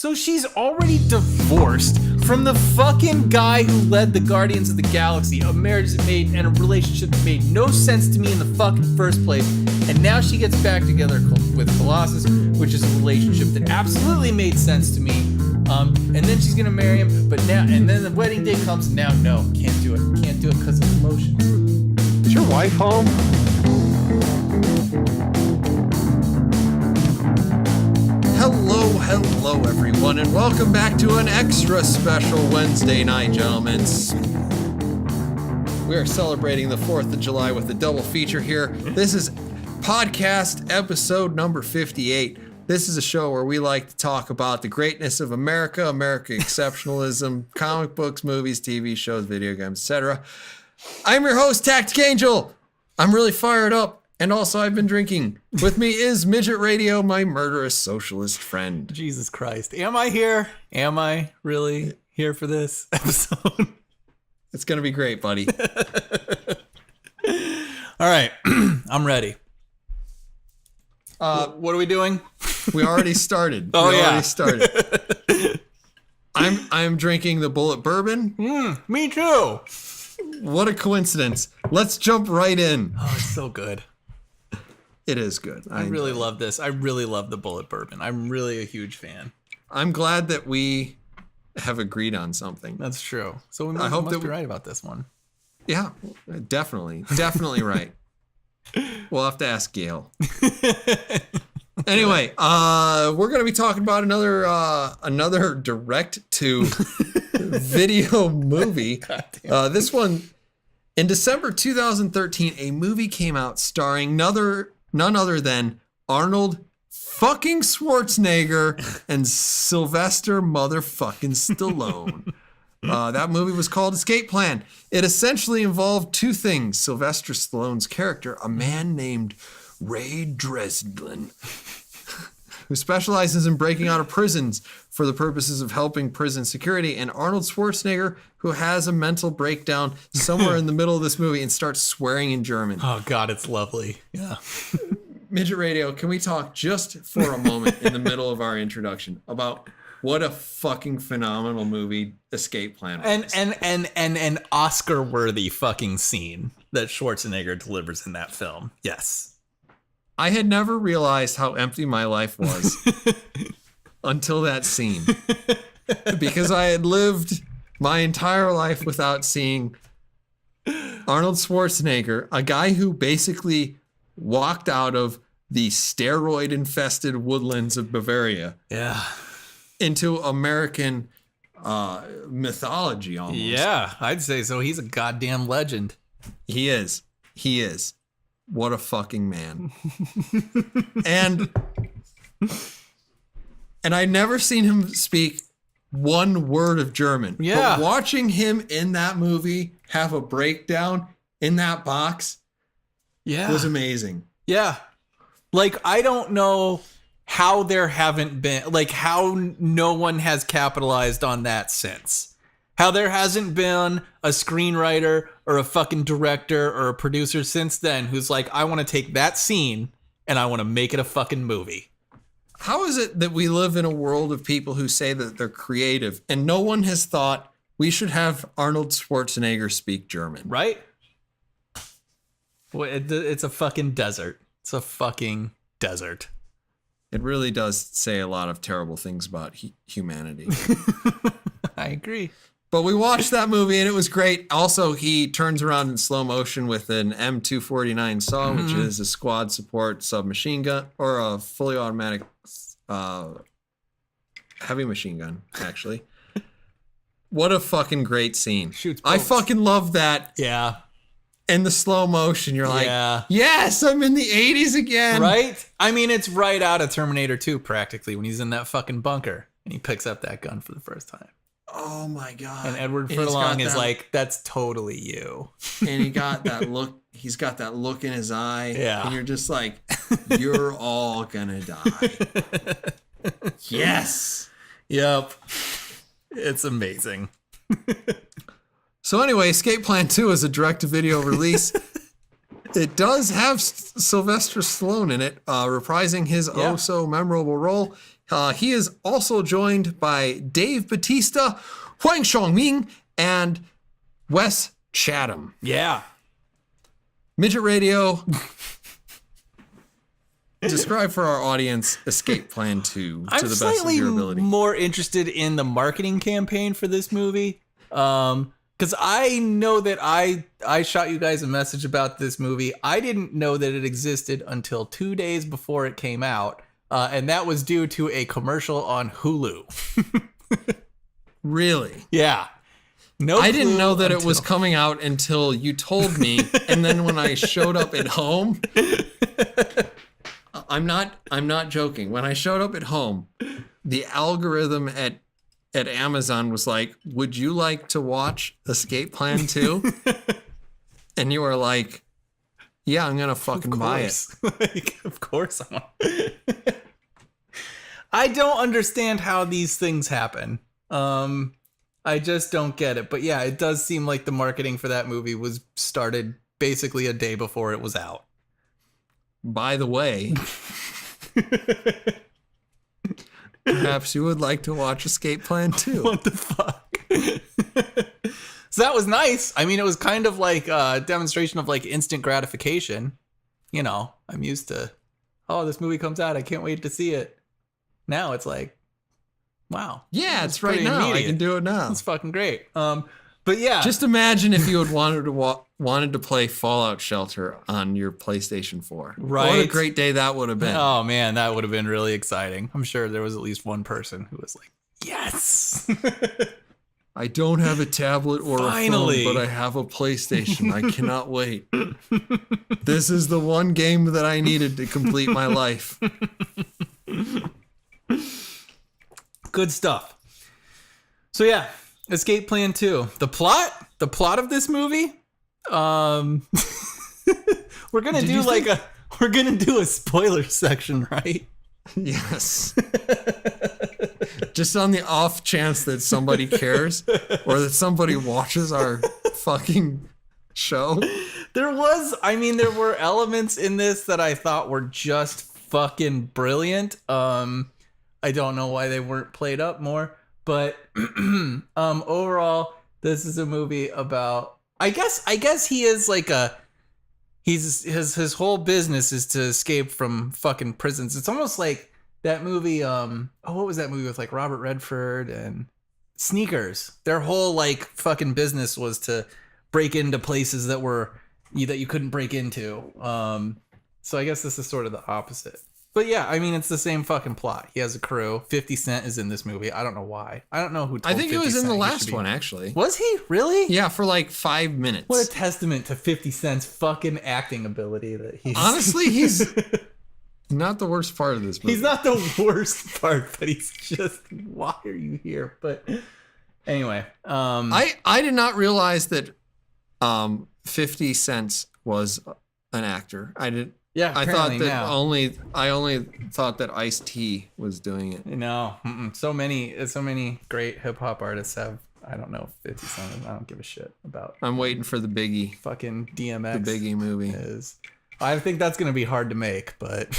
So she's already divorced from the fucking guy who led the Guardians of the Galaxy, a marriage that made and a relationship that made no sense to me in the fucking first place. And now she gets back together with Colossus, which is a relationship that absolutely made sense to me. And then she's gonna marry him, but now, and then the wedding day comes, and now, no, can't do it. Can't do it because of emotions. Is your wife home? Hello everyone, and welcome back to an extra special Wednesday night, gentlemen. We are celebrating the 4th of July with a double feature here. This is podcast episode number 58. This is a show where we like to talk about the greatness of America exceptionalism, comic books, movies, TV shows, video games, etc. I'm your host, Tactic Angel. I'm really fired up. And also, I've been drinking. With me is Midget Radio, my murderous socialist friend. Jesus Christ. Am I here? Am I really here for this episode? It's going to be great, buddy. All right. I'm ready. What are we doing? We already started. Already started. I'm drinking the Bullet Bourbon. Me too. What a coincidence. Let's jump right in. Oh, it's so good. It is good. I really love this. I really love the Bullet Bourbon. I'm really a huge fan. I'm glad that we have agreed on something. That's true. So we must be right about this one. Yeah, definitely. Definitely right. We'll have to ask Gail. Anyway, we're going to be talking about another direct-to-video movie. This one, in December 2013, a movie came out starring none other than Arnold fucking Schwarzenegger and Sylvester motherfucking Stallone. That movie was called Escape Plan. It essentially involved two things. Sylvester Stallone's character, a man named Ray Dresden, who specializes in breaking out of prisons for the purposes of helping prison security, and Arnold Schwarzenegger, who has a mental breakdown somewhere in the middle of this movie and starts swearing in German. Oh, God, it's lovely. Yeah. Midget Radio, can we talk just for a moment in the middle of our introduction about what a fucking phenomenal movie Escape Plan was? And an Oscar-worthy fucking scene that Schwarzenegger delivers in that film. Yes. I had never realized how empty my life was until that scene. Because I had lived my entire life without seeing Arnold Schwarzenegger, a guy who basically walked out of the steroid-infested woodlands of Bavaria into American mythology almost. Yeah, I'd say so. He's a goddamn legend. He is. What a fucking man. And I'd never seen him speak one word of German. Yeah. But watching him in that movie have a breakdown in that box was amazing. Yeah. Like, I don't know how there haven't been, like, how no one has capitalized on that since. How there hasn't been a screenwriter or a fucking director or a producer since then who's like, I want to take that scene and I want to make it a fucking movie. How is it that we live in a world of people who say that they're creative and no one has thought we should have Arnold Schwarzenegger speak German? Right? Well, it's a fucking desert. It's a fucking desert. It really does say a lot of terrible things about humanity. I agree. But we watched that movie and it was great. Also, he turns around in slow motion with an M249 saw, which is a squad support submachine gun, or a fully automatic heavy machine gun, actually. What a fucking great scene. Shoots I bolts. fucking love that. Yeah. In the slow motion, you're like, Yeah. yes, I'm in the 80s again. Right? I mean, it's right out of Terminator 2, practically, when he's in that fucking bunker and he picks up that gun for the first time. Oh my God. And Edward Furlong is like, that's totally you. And he got that look. He's got that look in his eye. Yeah. And you're just like, you're all gonna die. Yes. Yep. It's amazing. So anyway, Escape Plan 2 is a direct-to-video release. It does have Sylvester Stallone in it, reprising his oh-so-memorable role. He is also joined by Dave Bautista, Huang Xiaoming, and Wes Chatham. Yeah. Midget Radio. Describe for our audience Escape Plan 2 to the best of your ability. I'm slightly more interested in the marketing campaign for this movie. Because I know that I shot you guys a message about this movie. I didn't know that it existed until 2 days before it came out. And that was due to a commercial on Hulu. Really? Yeah. No, I didn't know that it was coming out until you told me. And then when I showed up at home, I'm not joking. When I showed up at home, the algorithm at Amazon was like, "Would you like to watch Escape Plan 2?" And you were like, "Yeah, I'm gonna fucking buy it." Like, of course I want. I don't understand how these things happen. I just don't get it. But yeah, it does seem like the marketing for that movie was started basically a day before it was out. By the way, perhaps you would like to watch Escape Plan 2. What the fuck? So that was nice. I mean, it was kind of like a demonstration of like instant gratification. You know, I'm used to, oh, this movie comes out, I can't wait to see it. Now it's like, wow. Yeah, it's right now. Immediate. I can do it now. It's fucking great. But yeah, just imagine if you had wanted to play Fallout Shelter on your PlayStation 4. Right. What a great day that would have been. Oh man, that would have been really exciting. I'm sure there was at least one person who was like, yes. I don't have a tablet or Finally. a phone, but I have a PlayStation. I cannot wait. This is the one game that I needed to complete my life. Good stuff. So yeah, Escape Plan 2. The plot of this movie. We're gonna do a spoiler section, right? Yes. Just on the off chance that somebody cares or that somebody watches our fucking show. There were elements in this that I thought were just fucking brilliant. I don't know why they weren't played up more, but overall, this is a movie about, I guess he is like his whole business is to escape from fucking prisons. It's almost like that movie, what was that movie with like Robert Redford and Sneakers? Their whole like fucking business was to break into places that you couldn't break into. So I guess this is sort of the opposite. But yeah, I mean, it's the same fucking plot. He has a crew. 50 Cent is in this movie. I don't know why. I don't know who told I think 50 he was in Cent the last one, actually. Was he? Really? Yeah, for like 5 minutes. What a testament to 50 Cent's fucking acting ability that he's... Honestly, he's not the worst part of this movie. He's not the worst part, but he's just, why are you here? But anyway. I did not realize that 50 Cent was an actor. Yeah, I thought that now. I only thought that Ice-T was doing it. No, so many great hip hop artists have. I don't know 50 Cent. I don't give a shit about. I'm waiting for the Biggie. Fucking DMX. The Biggie movie. I think that's gonna be hard to make, but.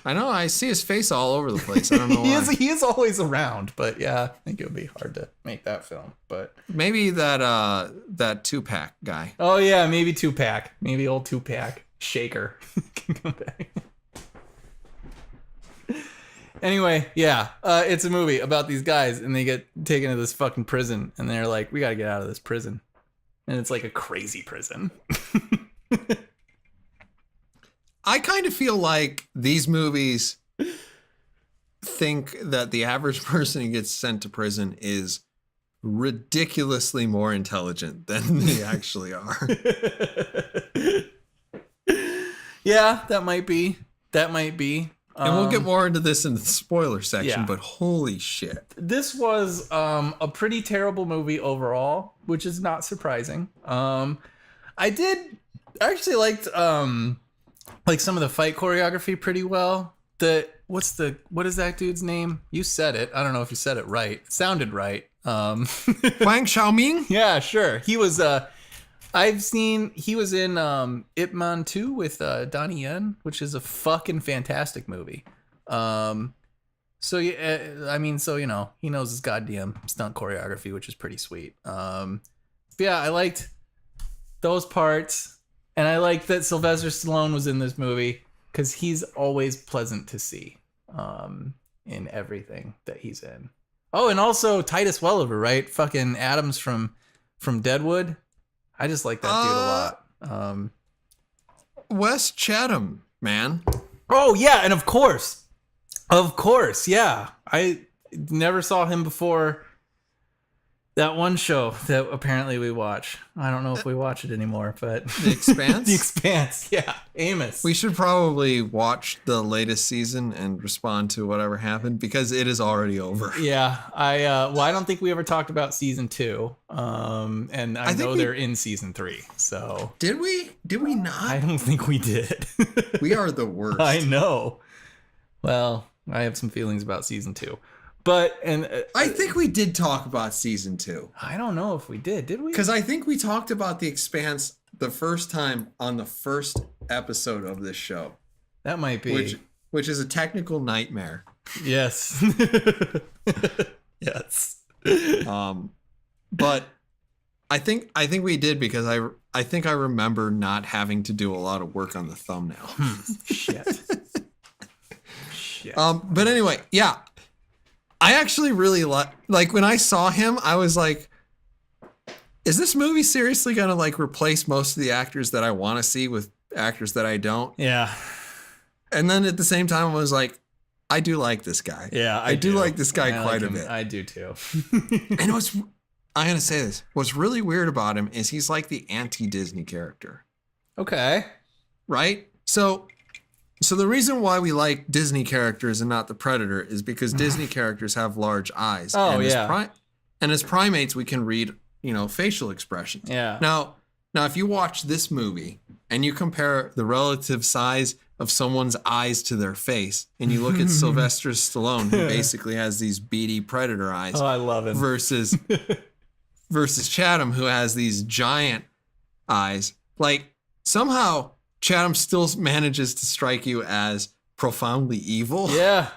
I know. I see his face all over the place. I don't know why. He is always around, but yeah, I think it would be hard to make that film. But maybe that Tupac guy. Oh yeah, maybe Tupac. Maybe old Tupac. Shaker can come back. Anyway, yeah, it's a movie about these guys, and they get taken to this fucking prison, and they're like, "We gotta get out of this prison," and it's like a crazy prison. I kind of feel like these movies think that the average person who gets sent to prison is ridiculously more intelligent than they actually are. Yeah, that might be. And we'll get more into this in the spoiler section, yeah. But holy shit. This was a pretty terrible movie overall, which is not surprising. I actually liked like some of the fight choreography pretty well. What is that dude's name? You said it. I don't know if you said it right. It sounded right. Huang Xiaoming? Yeah, sure. He was he was in Ip Man 2 with Donnie Yen, which is a fucking fantastic movie. So yeah, I mean, so, you know, he knows his goddamn stunt choreography, which is pretty sweet. But yeah, I liked those parts, and I liked that Sylvester Stallone was in this movie because he's always pleasant to see in everything that he's in. Oh, and also Titus Welliver, right? Fucking Adams from Deadwood. I just like that dude a lot. Wes Chatham, man. Oh yeah, and of course, yeah. I never saw him before that one show that apparently we watch. I don't know if we watch it anymore, but The Expanse? The Expanse, yeah. Amos. We should probably watch the latest season and respond to whatever happened because it is already over. Yeah, I don't think we ever talked about season 2. And I know they're in season 3. So Did we? Did we not? I don't think we did. We are the worst. I know. Well, I have some feelings about season 2. But I think we did talk about season 2. I don't know if we did we? Because I think we talked about The Expanse the first time on the first episode of this show. That might be. Which is a technical nightmare. Yes. Yes. But I think we did because I think I remember not having to do a lot of work on the thumbnail. Shit. But anyway, yeah. I actually really like when I saw him, I was like, is this movie seriously going to like replace most of the actors that I want to see with actors that I don't? Yeah. And then at the same time, I was like, I do like this guy. Yeah, I do like this guy quite a bit. I do too. And I'm going to say this. What's really weird about him is he's like the anti-Disney character. Okay. Right? So the reason why we like Disney characters and not the Predator is because Disney characters have large eyes. Oh, and yeah. And as primates, we can read, facial expressions. Yeah. Now, if you watch this movie and you compare the relative size of someone's eyes to their face, and you look at Sylvester Stallone, who basically has these beady predator eyes. Oh, I love him. Versus Chatham, who has these giant eyes. Like, somehow Chatham still manages to strike you as profoundly evil. Yeah.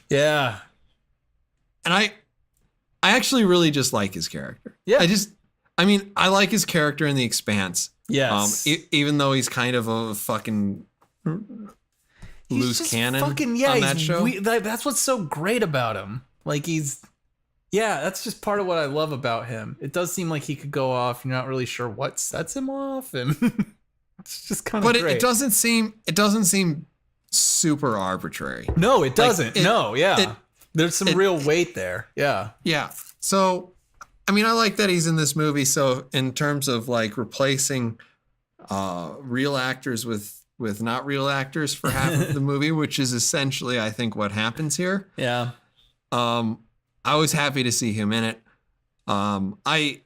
Yeah. And I actually really just like his character. Yeah. I like his character in The Expanse. Yes. Even though he's kind of a fucking loose cannon on that show. That's what's so great about him. Like that's just part of what I love about him. It does seem like he could go off. You're not really sure what sets him off, and it's just kind of great. But it doesn't seem super arbitrary. No, it doesn't. There's some real weight there. Yeah. Yeah. So, I mean, I like that he's in this movie. So in terms of like replacing real actors with not real actors for half of the movie, which is essentially, I think, what happens here. Yeah. I was happy to see him in it. I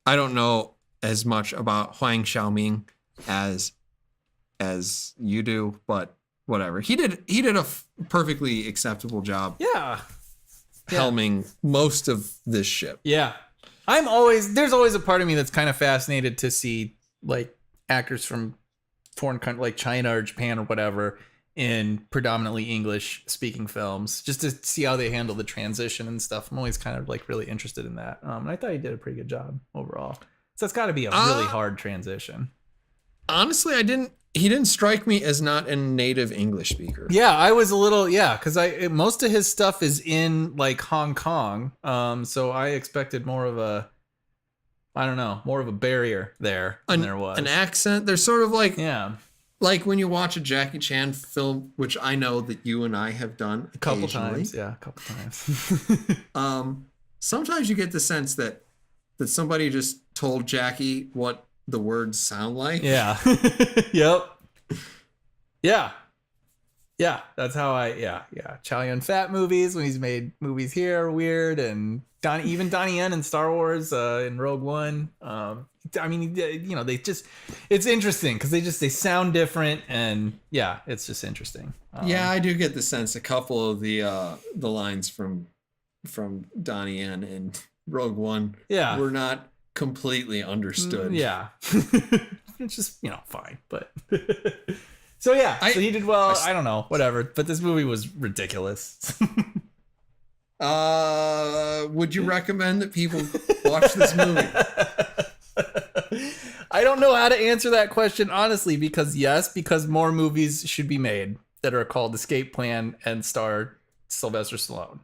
don't know as much about Huang Xiaoming as you do, but whatever. He did a perfectly acceptable job. Yeah. Helming most of this ship. Yeah. There's always a part of me that's kind of fascinated to see like actors from foreign countries like China or Japan or whatever in predominantly English speaking films, just to see how they handle the transition and stuff. I'm always kind of like really interested in that. And I thought he did a pretty good job overall. So it's got to be a really hard transition. Honestly, he didn't strike me as not a native English speaker. Yeah, I was a little, because most of his stuff is in like Hong Kong. So I expected more of a barrier there than there was. An accent. There's sort of like, yeah. Like when you watch a Jackie Chan film, which I know that you and I have done a couple times. Yeah, a couple times. Sometimes you get the sense that somebody just told Jackie what the words sound like. Yeah. Yep. Yeah. Yeah. That's how yeah. Chow Yun-Fat movies, when he's made movies here, are weird. And even Donnie Yen in Star Wars, in Rogue One. I mean, it's interesting because they sound different, and yeah, it's just interesting. Yeah, I do get the sense a couple of the lines from Donnie Yen and Rogue One were not completely understood. Yeah. It's just, fine, but So yeah, so he did well. I don't know, whatever. But this movie was ridiculous. Would you recommend that people watch this movie? I don't know how to answer that question honestly, because more movies should be made that are called Escape Plan and star Sylvester Stallone.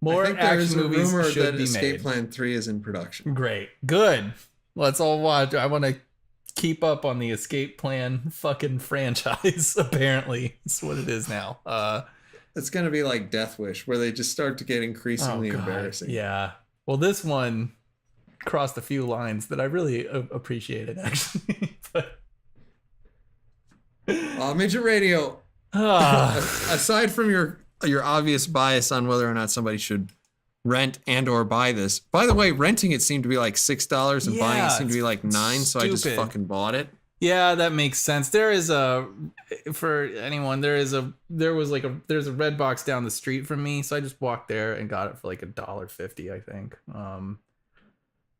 More action movies should be Escape made. Plan 3 is in production. Great, good. Let's all watch. I want to keep up on the Escape Plan fucking franchise. Apparently, that's what it is now. It's gonna be like Death Wish, where they just start to get increasingly embarrassing. Yeah. Well, this one crossed a few lines that I really appreciated, actually. But Midget Radio. Aside from your obvious bias on whether or not somebody should rent and or buy this. By the way, renting it seemed to be like $6 and buying it seemed to be like $9, so I just fucking bought it. Yeah, that makes sense. There's a Red Box down the street from me, so I just walked there and got it for like $1.50, I think.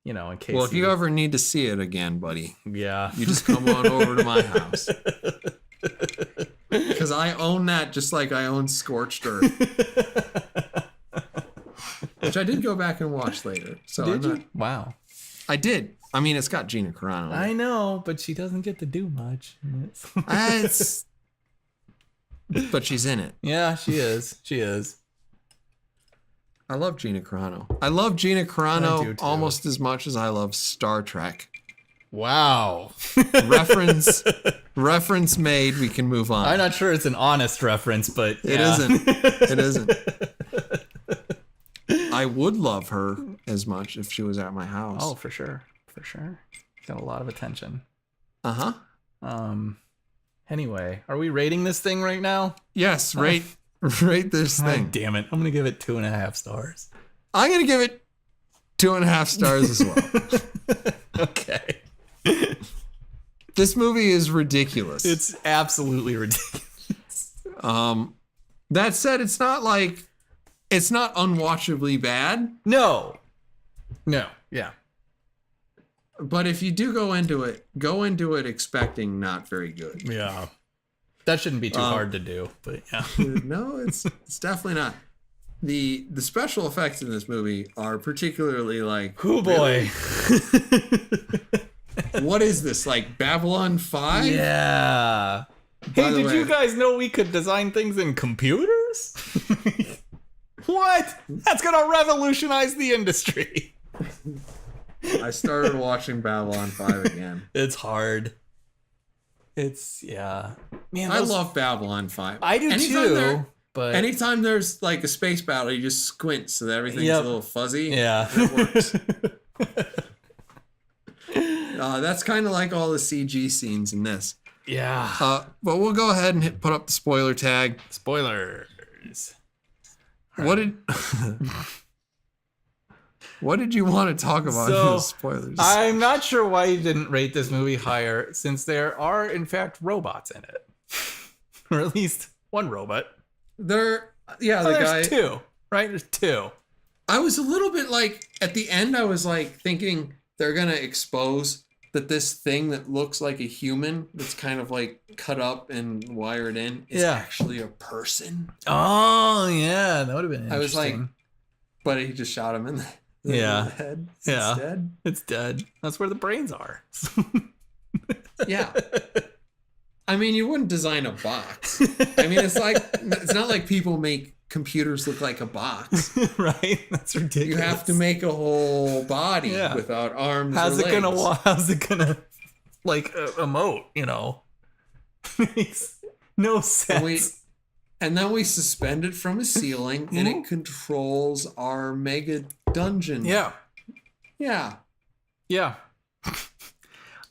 In case. Well, if you ever need to see it again, buddy, yeah, you just come on over to my house. Because I own that just like I own Scorched Earth. Which I did go back and watch later. So did you? Wow. I did. I mean, it's got Gina Carano. I know, but she doesn't get to do much. But she's in it. Yeah, she is. She is. I love Gina Carano. I love Gina Carano almost as much as I love Star Trek. Wow. Reference made. We can move on. I'm not sure it's an honest reference, but it isn't. It isn't. I would love her as much if she was at my house. Oh, for sure. For sure. Got a lot of attention. Uh-huh. Anyway, are we rating this thing right now? Yes, rate this thing. God damn it. I'm going to give it 2.5 stars. I'm going to give it 2.5 stars as well. Okay. This movie is ridiculous. It's absolutely ridiculous. That said, it's not unwatchably bad. No. Yeah. But if you do go into it expecting not very good. Yeah. That shouldn't be too hard to do, but yeah. No, it's definitely not. The special effects in this movie are particularly like, oh boy. What is this, like Babylon 5? Yeah. Hey, did you guys know we could design things in computers? What? That's gonna revolutionize the industry. I started watching Babylon 5 again. It's hard. Man, I love Babylon 5. I do too. But anytime there's like a space battle, you just squint so that everything's a little fuzzy. Yeah. It works. That's kind of like all the CG scenes in this. Yeah. But we'll go ahead and put up the spoiler tag. Spoilers. What did you want to talk about in the spoilers? I'm not sure why you didn't rate this movie higher, since there are in fact robots in it. Or at least one robot. The guy. There's two, right? There's two. I was a little bit like, at the end, I was like thinking they're going to expose that this thing that looks like a human, that's kind of like cut up and wired in, is actually a person. Oh, yeah. That would have been interesting. I was like, but he just shot him in the head. Yeah. It's dead. It's dead. That's where the brains are. Yeah. I mean, you wouldn't design a box. I mean, it's not like people make computers look like a box. Right? That's ridiculous. You have to make a whole body without arms or legs. How's it gonna like emote, Makes no sense. And then we suspend it from a ceiling and it controls our mega dungeon. Yeah. Yeah. Yeah.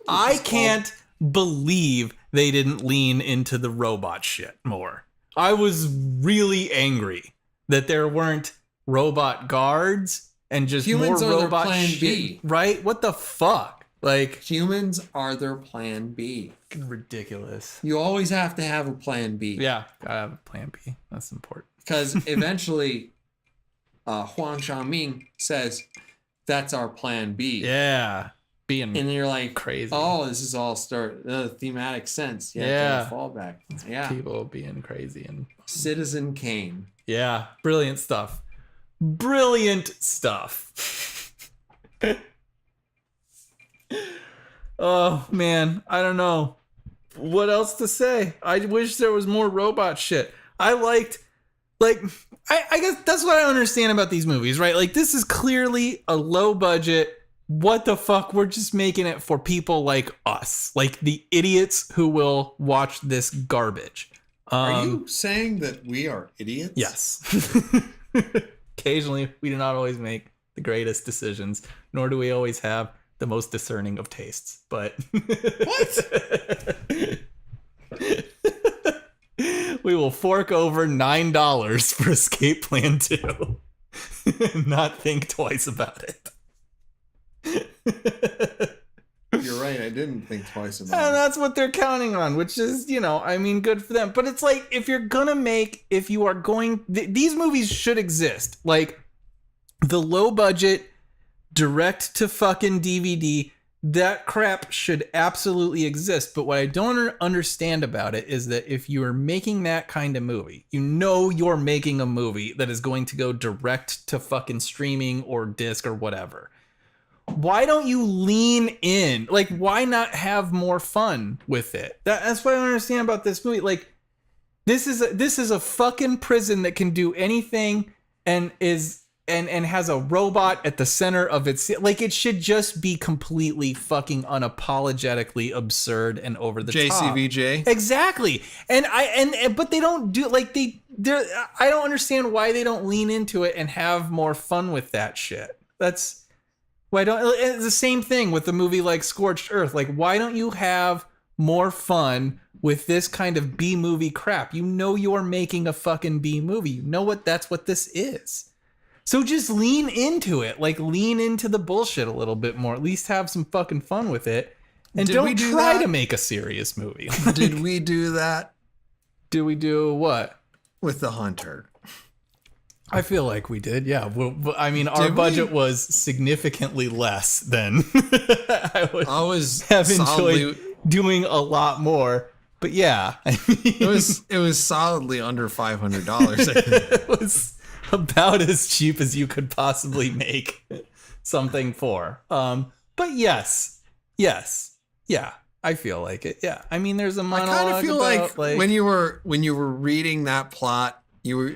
I can't believe they didn't lean into the robot shit more. I was really angry that there weren't robot guards and just humans more are robot their plan shit. B. Right? What the fuck? Like, humans are their plan B. Ridiculous. You always have to have a plan B. Yeah, gotta have a plan B. That's important. Because eventually, Huang Xiaoming says, "That's our plan B." Yeah. being And you're like, crazy. oh, this is all thematic sense. Yeah. Fallback. Yeah. People being crazy and Citizen Kane. yeah, brilliant stuff. Brilliant stuff. Oh man, I don't know what else to say. I wish there was more robot shit. I liked, like, I guess that's what I understand about these movies, right? Like, this is clearly a low budget. What the fuck? We're just making it for people like us, like the idiots who will watch this garbage. Are you saying that we are idiots? Yes. Occasionally, we do not always make the greatest decisions, nor do we always have the most discerning of tastes. But What? we will fork over $9 for Escape Plan 2 and not think twice about it. You're right. I didn't think twice about And it. that's what they're counting on, which is, you know, I mean, good for them. But it's like, if you are going, these movies should exist. Like, the low budget, direct to fucking DVD, that crap should absolutely exist. But what I don't understand about it is that if you are making that kind of movie, you know you're making a movie that is going to go direct to fucking streaming or disc or whatever. Why don't you lean in? Like, why not have more fun with it? That's what I don't understand about this movie. Like, this is a fucking prison that can do anything and has a robot at the center of its, like, it should just be completely fucking unapologetically absurd and over the top. JCVJ. Exactly. But they don't do, like, I don't understand why they don't lean into it and have more fun with that shit. That's why it's the same thing with the movie like Scorched Earth. Like, why don't you have more fun with this kind of B movie crap? You know you're making a fucking B movie. You know that's what this is. So just lean into it. Like, lean into the bullshit a little bit more. At least have some fucking fun with it. And don't try to make a serious movie. Like, did we do that? Did we do what? With The Hunter. I feel like we did, yeah. Well, I mean, our budget was significantly less than I would have enjoyed doing a lot more. But yeah, I mean, it was solidly under $500. It was about as cheap as you could possibly make something for. But yes, yeah, I feel like it. Yeah, I mean, there's a monologue. I kind of feel about, like when you were reading that plot, you were.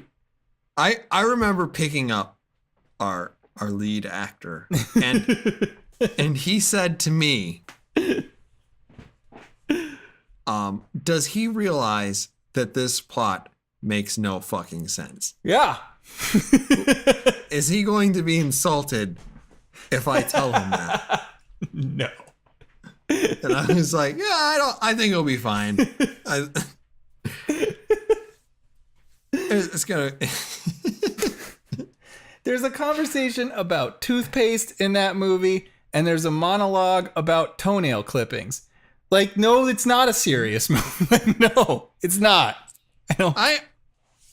I remember picking up our lead actor, and he said to me, does he realize that this plot makes no fucking sense? Yeah. Is he going to be insulted if I tell him that? No. And I was like, yeah, I think it'll be fine. It's gonna. There's a conversation about toothpaste in that movie, and there's a monologue about toenail clippings. Like, no, it's not a serious movie. Like, no, it's not.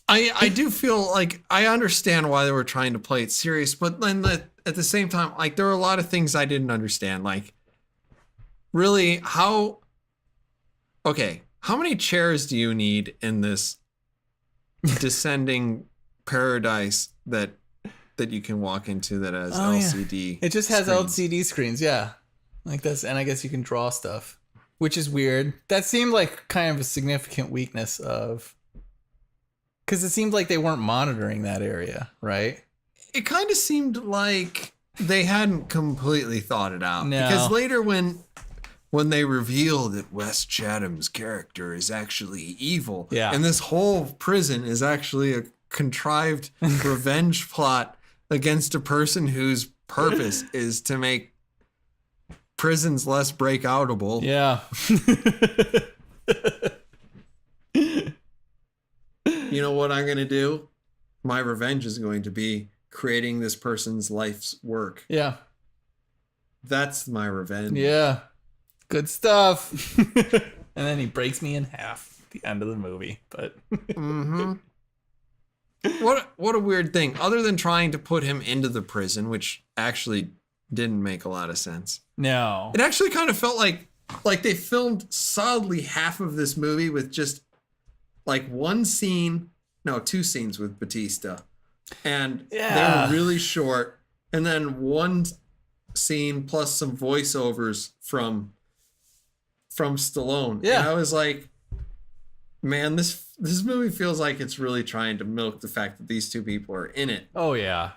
I do feel like I understand why they were trying to play it serious, but then at the same time, like, there were a lot of things I didn't understand. Like, really, how many chairs do you need in this descending paradise that you can walk into that has LCD? Yeah. It just has screens? LCD screens, yeah. Like this, and I guess you can draw stuff, which is weird. That seemed like kind of a significant weakness of, because it seemed like they weren't monitoring that area, right? It kind of seemed like they hadn't completely thought it out. No. Because later when they reveal that Wes Chatham's character is actually evil, yeah, and this whole prison is actually a contrived revenge plot against a person whose purpose is to make prisons less breakoutable. Yeah. You know what I'm going to do? My revenge is going to be creating this person's life's work. Yeah. That's my revenge. Yeah. Good stuff. And then he breaks me in half at the end of the movie. But mm-hmm. What a weird thing. Other than trying to put him into the prison, which actually didn't make a lot of sense. No. It actually kind of felt like they filmed solidly half of this movie with just like two scenes with Bautista. And they were really short. And then one scene plus some voiceovers from Stallone. Yeah. And I was like, man, this movie feels like it's really trying to milk the fact that these two people are in it. Oh yeah.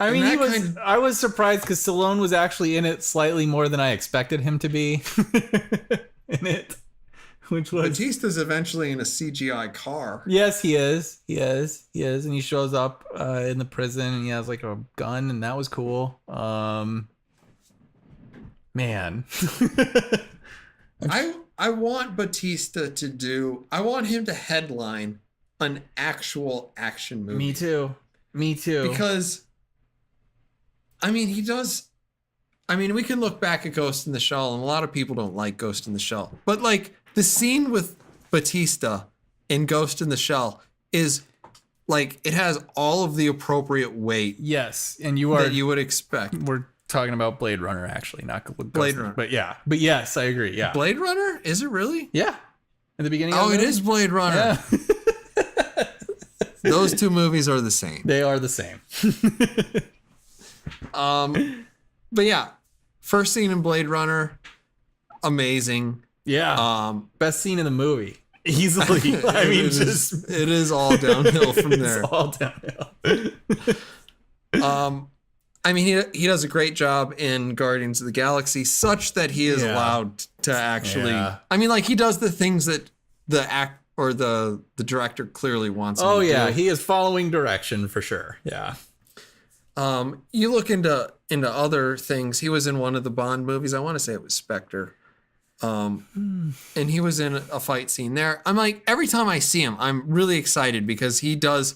I mean, I was surprised because Stallone was actually in it slightly more than I expected him to be in it. Which was Bautista's eventually in a CGI car. Yes, he is. And he shows up in the prison and he has like a gun, and that was cool. Man. I want Bautista I want him to headline an actual action movie. Me too. Because I mean, he does. I mean, we can look back at Ghost in the Shell, and a lot of people don't like Ghost in the Shell. But like the scene with Bautista in Ghost in the Shell is like, it has all of the appropriate weight. Yes, and that you would expect. We're talking about Blade Runner, actually, not Ghost Blade Runner. But yes, I agree. Yeah, Blade Runner? Is it really? Yeah, at the beginning. Oh, it is Blade Runner. Yeah. Those two movies are the same. They are the same. But yeah, first scene in Blade Runner, amazing. Yeah. Best scene in the movie. Easily. I mean, it is all downhill from there. It's all downhill. I mean, he does a great job in Guardians of the Galaxy, such that he is allowed to actually. Yeah. I mean, like, he does the things that the director clearly wants him to do. He is following direction for sure. Yeah. You look into other things. He was in one of the Bond movies. I want to say it was Spectre. And he was in a fight scene there. I'm like, every time I see him, I'm really excited because he does,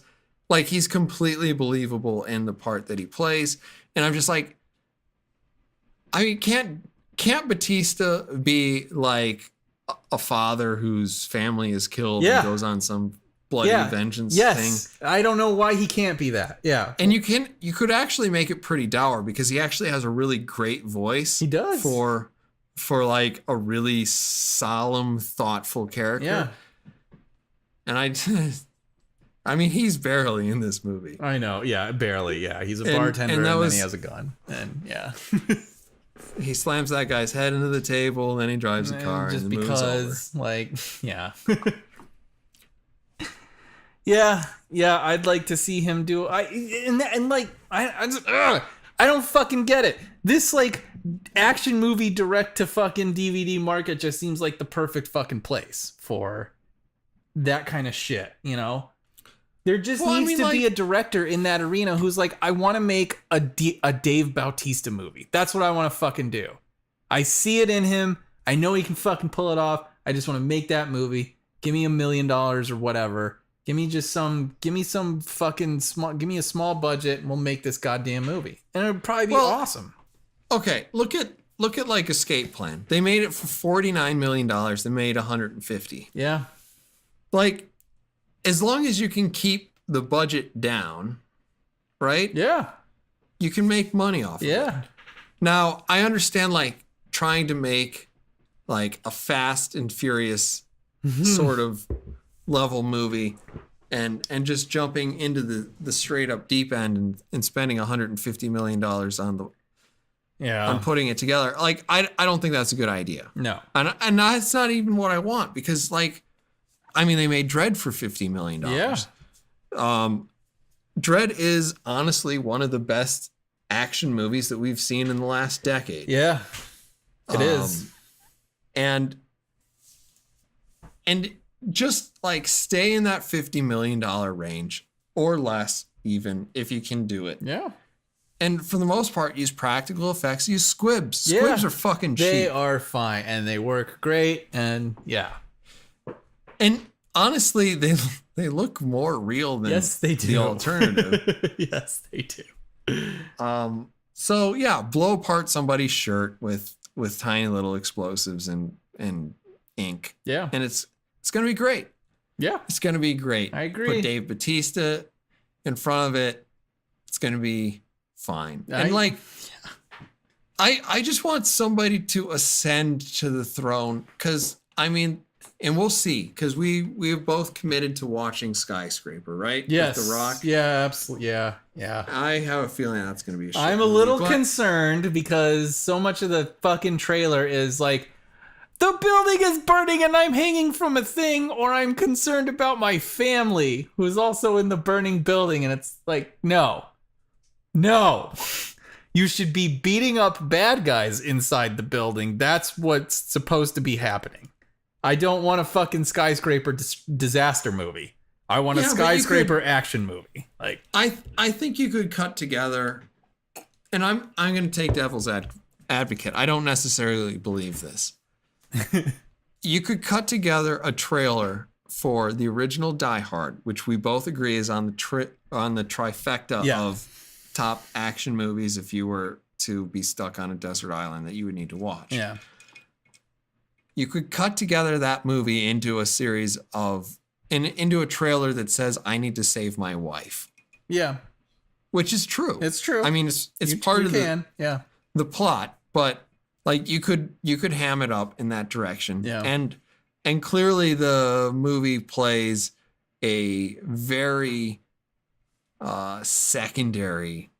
like, he's completely believable in the part that he plays. And I'm just like, I mean, can't Bautista be like a father whose family is killed and goes on some bloody vengeance thing? I don't know why he can't be that. Yeah. And you could actually make it pretty dour because he actually has a really great voice. He does. For like a really solemn, thoughtful character. Yeah. And I mean, he's barely in this movie. I know. Yeah, barely. Yeah. He's a bartender and then he has a gun. And yeah. He slams that guy's head into the table and then he drives the car just and the movie's over. Like, yeah. Yeah, I'd like to see him do I don't fucking get it. This like action movie direct to fucking DVD market just seems like the perfect fucking place for that kind of shit, you know? There just needs to be a director in that arena who's like, I want to make a Dave Bautista movie. That's what I want to fucking do. I see it in him. I know he can fucking pull it off. I just want to make that movie. Give me $1 million or whatever. Give me a small budget and we'll make this goddamn movie. And it'll probably be awesome. Okay, look at like Escape Plan. They made it for $49 million. They made 150. Yeah. Like, as long as you can keep the budget down, right? Yeah. You can make money off of it. Now, I understand like trying to make like a Fast and Furious sort of level movie and just jumping into the straight up deep end and spending $150 million on putting it together. Like, I don't think that's a good idea. No. And that's not even what I want because, like, I mean, they made Dredd for $50 million. Yeah. Dredd is honestly one of the best action movies that we've seen in the last decade. Yeah. It is. And just like stay in that $50 million range or less, even if you can do it. Yeah. And for the most part, use practical effects. Use squibs. Squibs are fucking cheap. They are fine and they work great. And yeah. And honestly, they look more real than the alternative. Yes, they do. So yeah, blow apart somebody's shirt with tiny little explosives and ink. Yeah. And it's gonna be great. Yeah. It's gonna be great. I agree. Put Dave Bautista in front of it. It's gonna be fine. I just want somebody to ascend to the throne, because I mean, and we'll see, because we have both committed to watching Skyscraper, right? Yes. With The Rock. Yeah, absolutely. Yeah. I have a feeling that's going to be a shit I'm a movie, little but concerned because so much of the fucking trailer is like, the building is burning and I'm hanging from a thing, or I'm concerned about my family who's also in the burning building. And it's like, no. You should be beating up bad guys inside the building. That's what's supposed to be happening. I don't want a fucking skyscraper disaster movie. I want a skyscraper action movie. Like, I think you could cut together, and I'm going to take devil's advocate. I don't necessarily believe this. You could cut together a trailer for the original Die Hard, which we both agree is on the trifecta of top action movies if you were to be stuck on a desert island that you would need to watch. Yeah. You could cut together that movie into a series of into a trailer that says, I need to save my wife. Yeah. Which is true. It's true. I mean, it's part of the plot, but like you could ham it up in that direction. Yeah. And clearly the movie plays a very secondary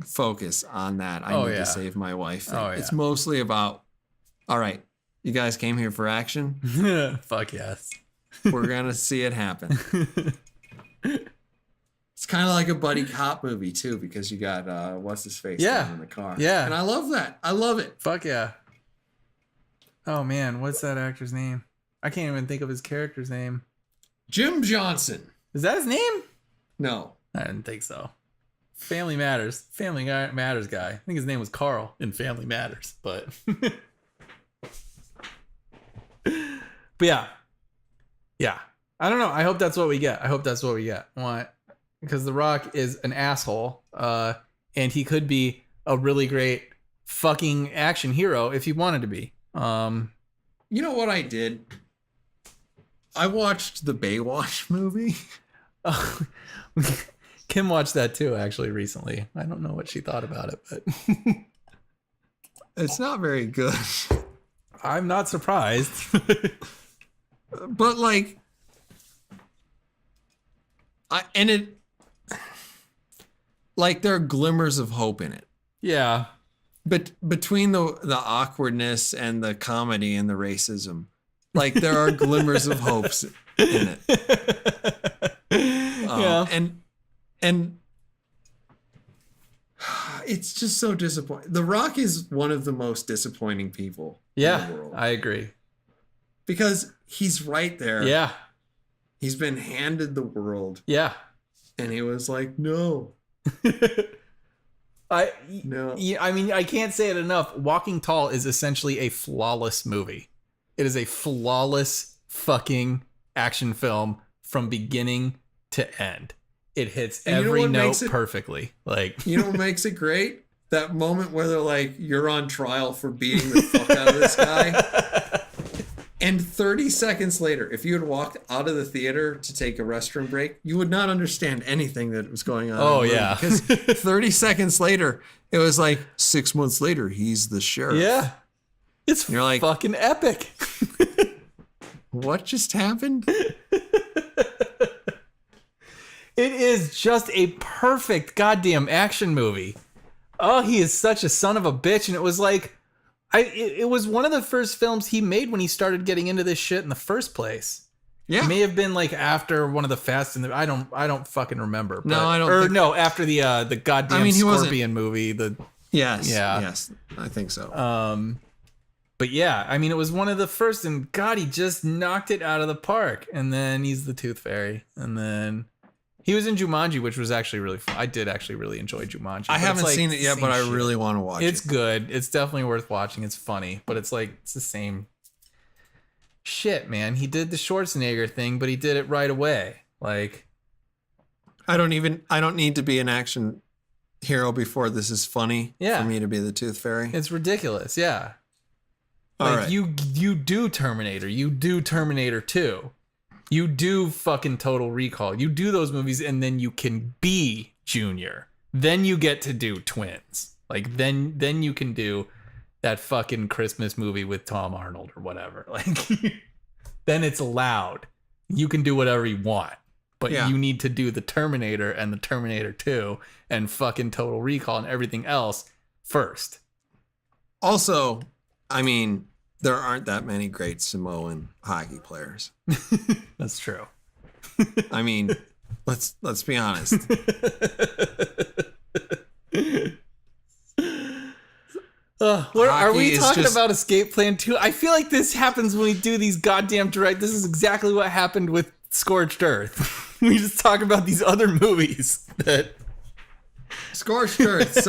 focus on that. I need to save my wife thing. It's mostly about, all right, you guys came here for action? Fuck yes. We're going to see it happen. It's kind of like a buddy cop movie, too, because you got, what's his face in the car. Yeah. And I love that. I love it. Fuck yeah. Oh, man. What's that actor's name? I can't even think of his character's name. Jim Johnson. Is that his name? No. I didn't think so. Family Matters guy. I think his name was Carl in Family Matters, but yeah. I don't know. I hope that's what we get. Why? Because The Rock is an asshole, and he could be a really great fucking action hero if he wanted to be. You know what I did? I watched the Baywatch movie. Kim watched that too, actually, recently. I don't know what she thought about it, but it's not very good. I'm not surprised. But like, there are glimmers of hope in it. Yeah. But between the awkwardness and the comedy and the racism, like there are glimmers of hopes in it. And it's just so disappointing. The Rock is one of the most disappointing people in the world. I agree. Because he's right there. Yeah. He's been handed the world. Yeah. And he was like, no. I mean, I can't say it enough. Walking Tall is essentially a flawless movie. It is a flawless fucking action film from beginning to end. It hits every note perfectly. Like, you know what makes it great? That moment where they're like, you're on trial for beating the fuck out of this guy. And 30 seconds later, if you had walked out of the theater to take a restroom break, you would not understand anything that was going on. Oh, yeah. Because 30 seconds later, it was like 6 months later, he's the sheriff. Yeah. It's you're like, fucking epic. What just happened? It is just a perfect goddamn action movie. Oh, he is such a son of a bitch. And it was like, it was one of the first films he made when he started getting into this shit in the first place. Yeah. It may have been like after one of the Fast and the, I don't fucking remember. But, no, I don't. After the goddamn Scorpion movie. Yes, I think so. But yeah, I mean, it was one of the first, and God, he just knocked it out of the park. And then he's the Tooth Fairy, and then he was in Jumanji, which was actually really fun. I did actually really enjoy Jumanji. I haven't seen it yet, but I really want to watch it. It's good. It's definitely worth watching. It's funny, but it's the same shit, man. He did the Schwarzenegger thing, but he did it right away. Like, I don't need to be an action hero before this is funny for me to be the Tooth Fairy. It's ridiculous. Yeah. Like, you do Terminator. You do Terminator 2. You do fucking Total Recall. You do those movies, and then you can be Junior. then you get to do twins. Like then you can do that fucking Christmas movie with Tom Arnold or whatever. Like then it's allowed. You can do whatever you want. But you need to do the Terminator and the Terminator 2 and fucking Total Recall and everything else first. Also, I mean, there aren't that many great Samoan hockey players. That's true. I mean, let's be honest. Are we talking about Escape Plan 2? I feel like this happens when we do these goddamn direct. This is exactly what happened with Scorched Earth. We just talk about these other movies that Scorched Earth.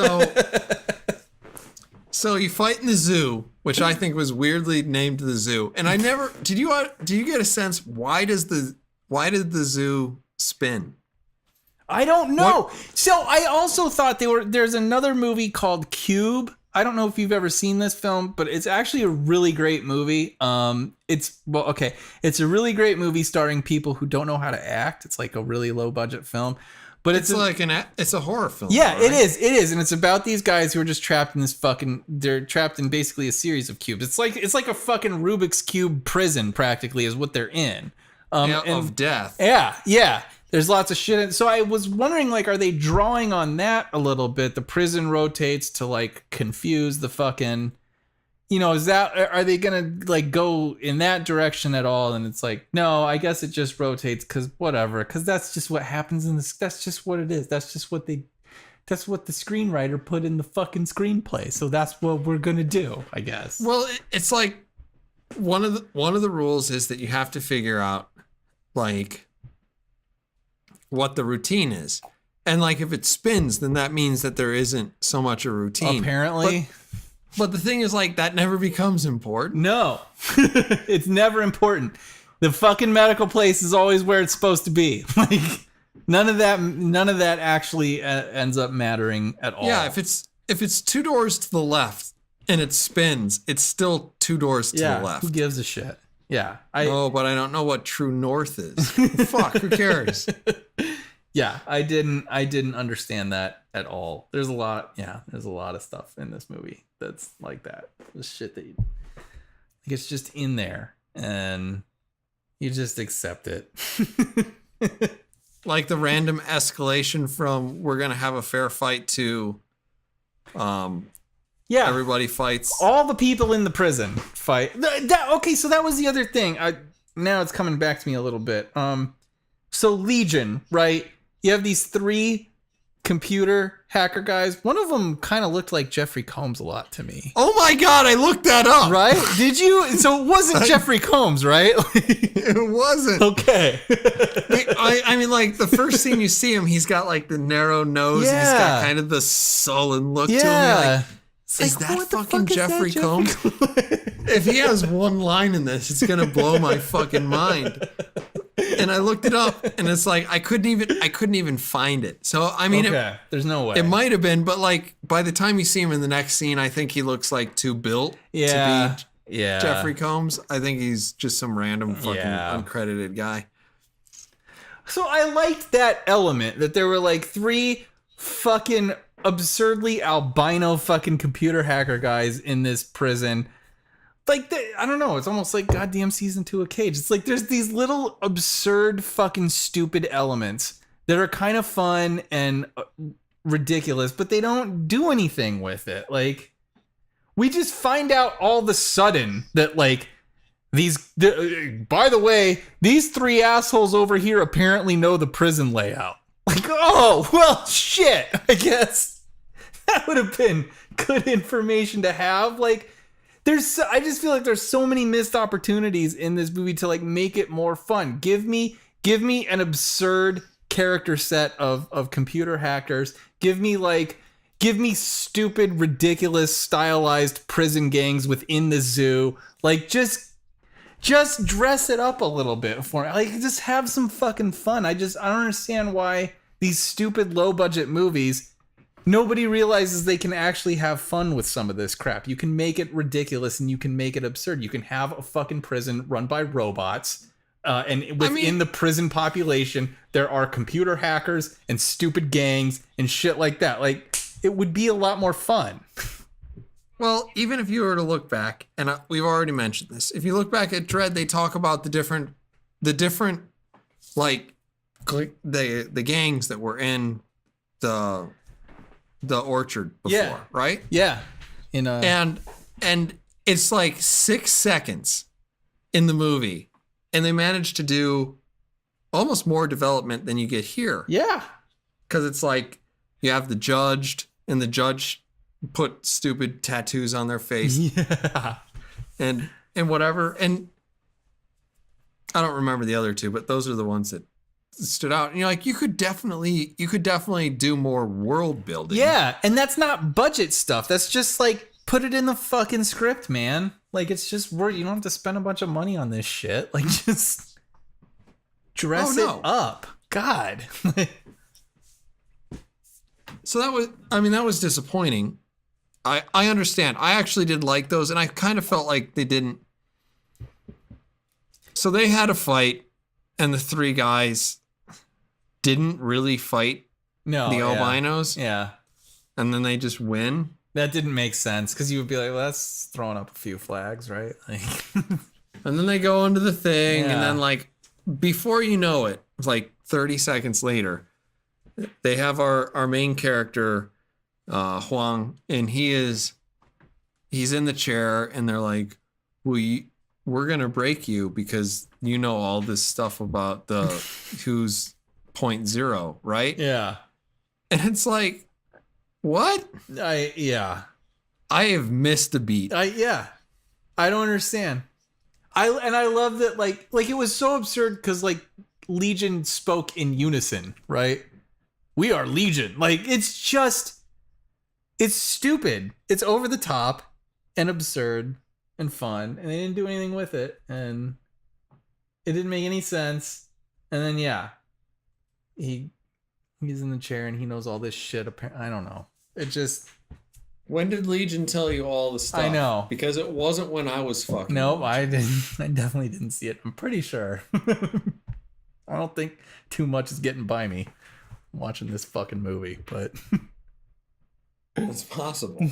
So you fight in the zoo, which I think was weirdly named the zoo. And I never did you get a sense why did the zoo spin? I don't know. What? So I also thought there's another movie called Cube. I don't know if you've ever seen this film, but it's actually a really great movie. It's a really great movie starring people who don't know how to act. It's like a really low budget film, but it's a horror film. Yeah, right? it is, and it's about these guys who are just trapped in they're trapped in basically a series of cubes. It's like a fucking Rubik's Cube prison practically is what they're in. Of death. Yeah. There's lots of shit. So I was wondering, like, are they drawing on that a little bit? The prison rotates to like confuse the fucking, are they gonna like go in that direction at all? And it's like, no, I guess it just rotates because that's just what happens in this. That's just what it is. That's what the screenwriter put in the fucking screenplay. So that's what we're gonna do, I guess. Well, it's like one of the rules is that you have to figure out like what the routine is. And like if it spins, then that means that there isn't so much a routine. Apparently. But the thing is like that never becomes important. No. It's never important. The fucking medical place is always where it's supposed to be. Like none of that actually ends up mattering at all. Yeah, if it's 2 doors to the left and it spins, it's still 2 doors to the left. Who gives a shit? Yeah. But I don't know what true north is. Fuck, who cares? Yeah, I didn't understand that at all. There's a lot of stuff in this movie that's like that. This shit that it's just in there and you just accept it. Like the random escalation from we're gonna have a fair fight to everybody fights. All the people in the prison fight. Okay, so that was the other thing. Now it's coming back to me a little bit. So Legion, right? You have these 3 computer hacker guys. One of them kind of looked like Jeffrey Combs a lot to me. Oh my god, I looked that up. Right? Did you? So it wasn't Jeffrey Combs, right? It wasn't. Okay. I mean, like the first scene you see him, he's got like the narrow nose and he's got kind of the sullen look to him. You're like, is that fucking Jeffrey Combs? If he has one line in this, it's gonna blow my fucking mind. And I looked it up, and it's like I couldn't even find it. So I mean, there's no way. It might have been, but like by the time you see him in the next scene, I think he looks like too built to be Jeffrey Combs. I think he's just some random fucking uncredited guy. So I liked that element that there were like 3 fucking absurdly albino fucking computer hacker guys in this prison. Like, I don't know. It's almost like goddamn season 2 of Cage. It's like there's these little absurd fucking stupid elements that are kind of fun and ridiculous, but they don't do anything with it. Like, we just find out all of a sudden that like by the way, these 3 assholes over here apparently know the prison layout. Like, oh, well, shit. I guess that would have been good information to have. Like, I just feel like there's so many missed opportunities in this movie to like make it more fun. Give me an absurd character set of computer hackers. Give me stupid, ridiculous, stylized prison gangs within the zoo. Like just dress it up a little bit for me. Like just have some fucking fun. I don't understand why these stupid low budget movies, nobody realizes they can actually have fun with some of this crap. You can make it ridiculous and you can make it absurd. You can have a fucking prison run by robots And within the prison population, there are computer hackers and stupid gangs and shit like that. Like, it would be a lot more fun. Well, even if you were to look back, and we've already mentioned this, if you look back at Dredd, they talk about the different, like, the gangs that were in the orchard before, right? Yeah. And it's like 6 seconds in the movie, and they managed to do almost more development than you get here. Yeah. Because it's like you have the judged, and the judge put stupid tattoos on their face. Yeah. And whatever. And I don't remember the other two, but those are the ones that stood out. And you're like, you could definitely do more world building. Yeah. And that's not budget stuff. That's just like, put it in the fucking script, man. Like, it's just you don't have to spend a bunch of money on this shit. Like, just dress it up. God. So that was disappointing. I understand. I actually did like those, and I kind of felt like they didn't. So they had a fight, and the three guys didn't really fight the albinos. Yeah. And then they just win. That didn't make sense, because you would be like, well, that's throwing up a few flags, right? Like, and then they go into the thing, and then, like, before you know it, like 30 seconds later, they have our main character, Huang, and he's in the chair, and they're like, we're going to break you because you know all this stuff about the who's 0.0, right? yeah. And it's like, what? I have missed a beat. I don't understand. I love that, like it was so absurd because, like, Legion spoke in unison, right? We are Legion. Like, it's stupid. It's over the top and absurd and fun, and they didn't do anything with it, and it didn't make any sense. And then he's in the chair and he knows all this shit. I don't know. It just. When did Legion tell you all the stuff? I know. Because it wasn't when I was fucking. No, I didn't. I definitely didn't see it. I'm pretty sure. I don't think too much is getting by me watching this fucking movie, but it's possible.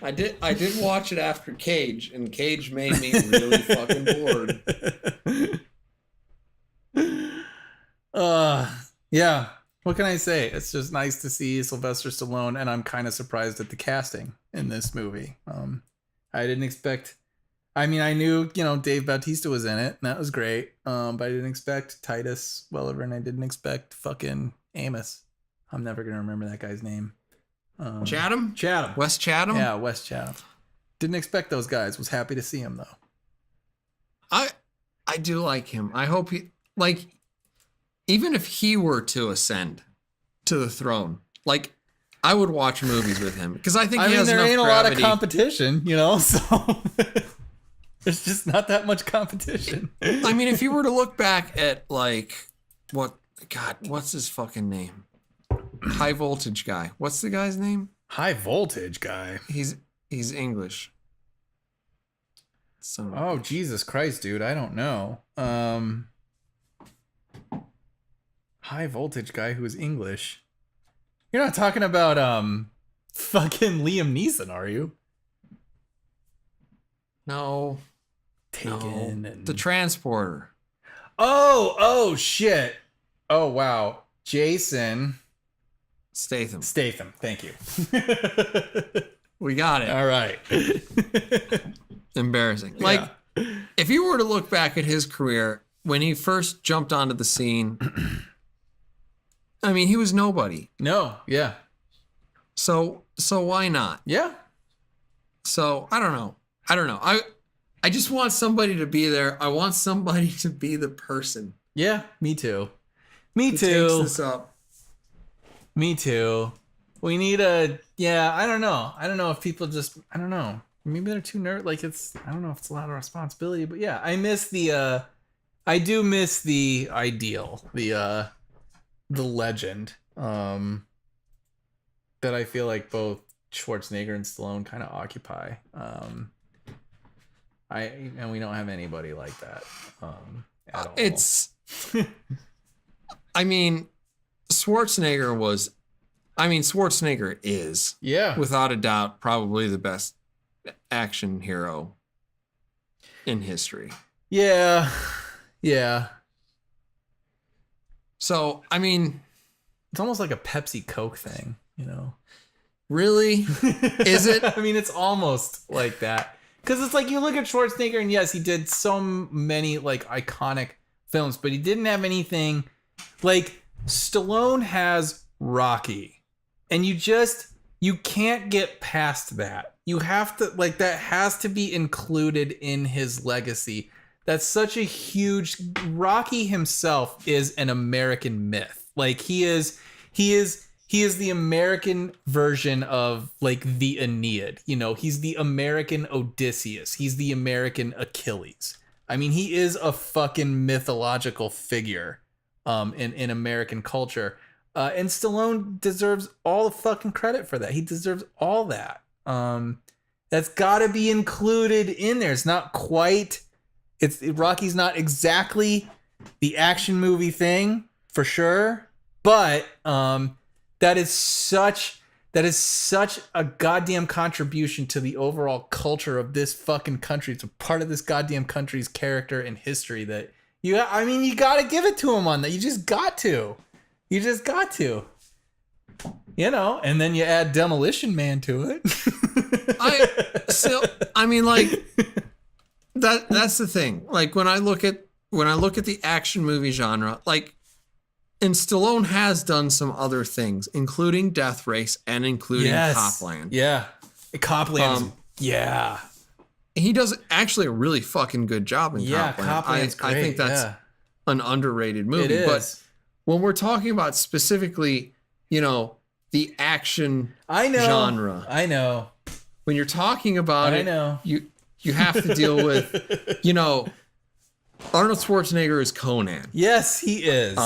I did watch it after Cage, and Cage made me really fucking bored. Yeah. What can I say? It's just nice to see Sylvester Stallone, and I'm kind of surprised at the casting in this movie. I didn't expect. I mean, I knew, Dave Bautista was in it, and that was great. But I didn't expect Titus Welliver, and I didn't expect fucking Amos. I'm never gonna remember that guy's name. Chatham? West Chatham? Yeah, West Chatham. Didn't expect those guys. Was happy to see him though. I do like him. I hope he, like, even if he were to ascend to the throne, like, I would watch movies with him because I think he has there enough ain't gravity. A lot of competition, so there's just not that much competition. I mean, if you were to look back at, like, what's his fucking name? High Voltage guy. What's the guy's name? High Voltage guy. He's English. Oh, Jesus Christ, dude. I don't know. High Voltage guy who is English. You're not talking about fucking Liam Neeson, are you? No. Taken. No. The Transporter. Oh shit. Oh wow. Jason Statham. Thank you. We got it. All right. Embarrassing. Like, if you were to look back at his career, when he first jumped onto the scene, I mean, he was nobody. No, yeah. So why not? Yeah. So I don't know. I just want somebody to be there. I want somebody to be the person. Yeah, me too. Takes this up. Me too. We need I don't know. I don't know if people just, I don't know. Maybe they're too nerd. Like, I don't know if it's a lot of responsibility, but yeah, I do miss the ideal, the legend, that I feel like both Schwarzenegger and Stallone kind of occupy. And we don't have anybody like that at all. I mean, Schwarzenegger is, without a doubt, probably the best action hero in history. Yeah. So, I mean, it's almost like a Pepsi Coke thing, Really? Is it? I mean, it's almost like that. Because it's like you look at Schwarzenegger, and yes, he did so many like iconic films, but he didn't have anything like Stallone has Rocky, and you can't get past that. You have to that has to be included in his legacy. That's such a huge. Rocky himself is an American myth. Like he is the American version of like the Aeneid. He's the American Odysseus. He's the American Achilles. I mean, he is a fucking mythological figure in American culture. And Stallone deserves all the fucking credit for that. He deserves all that. That's got to be included in there. It's not quite. Rocky's not exactly the action movie thing for sure, but that is such a goddamn contribution to the overall culture of this fucking country. It's a part of this goddamn country's character and history that you got to give it to him on that. You just got to. And then you add Demolition Man to it. That's the thing. Like when I look at the action movie genre, like, and Stallone has done some other things, including Death Race and including Copland. Yeah. Copland. Yeah. He does actually a really fucking good job in Copland. Copland's great. I think that's an underrated movie. It is. But when we're talking about specifically, the action genre. I know. When you're talking about you have to deal with, Arnold Schwarzenegger is Conan. Yes, he is.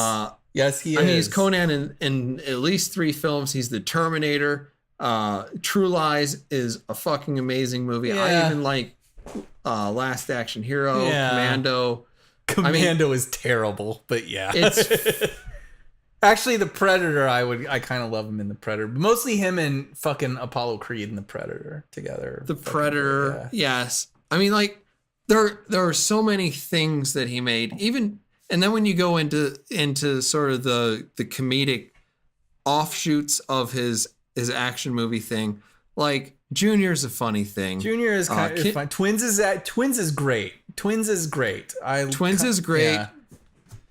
Yes, he is. I mean, he's Conan in at least 3 films. He's the Terminator. True Lies is a fucking amazing movie. Yeah. I even like Last Action Hero, Commando. Commando is terrible, but yeah. It's actually the Predator. I kind of love him in the Predator, but mostly him and fucking Apollo Creed and the Predator together. The Predator, yes. I mean, like there are so many things that he made. Even and then when you go into sort of the comedic offshoots of his action movie thing, like Junior's a funny thing. Junior is kind of fun. Twins is great. Twins is great. Twins is great. Yeah.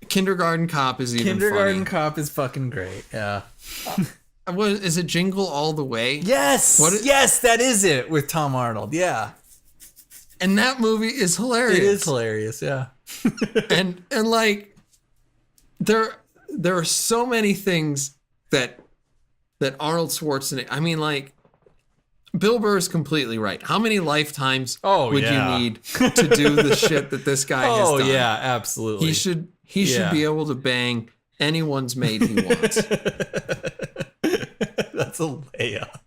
Kindergarten Cop is even Kindergarten funny. Cop is fucking great. Yeah. What is it? Jingle All the Way? Yes. Yes, that is it with Tom Arnold. Yeah. And that movie is hilarious. It is hilarious. Yeah. and like there are so many things that Arnold Schwarzenegger. I mean, like Bill Burr is completely right. How many lifetimes would you need to do the shit that this guy has done? Oh yeah, absolutely. He should be able to bang anyone's mate he wants. That's a layup.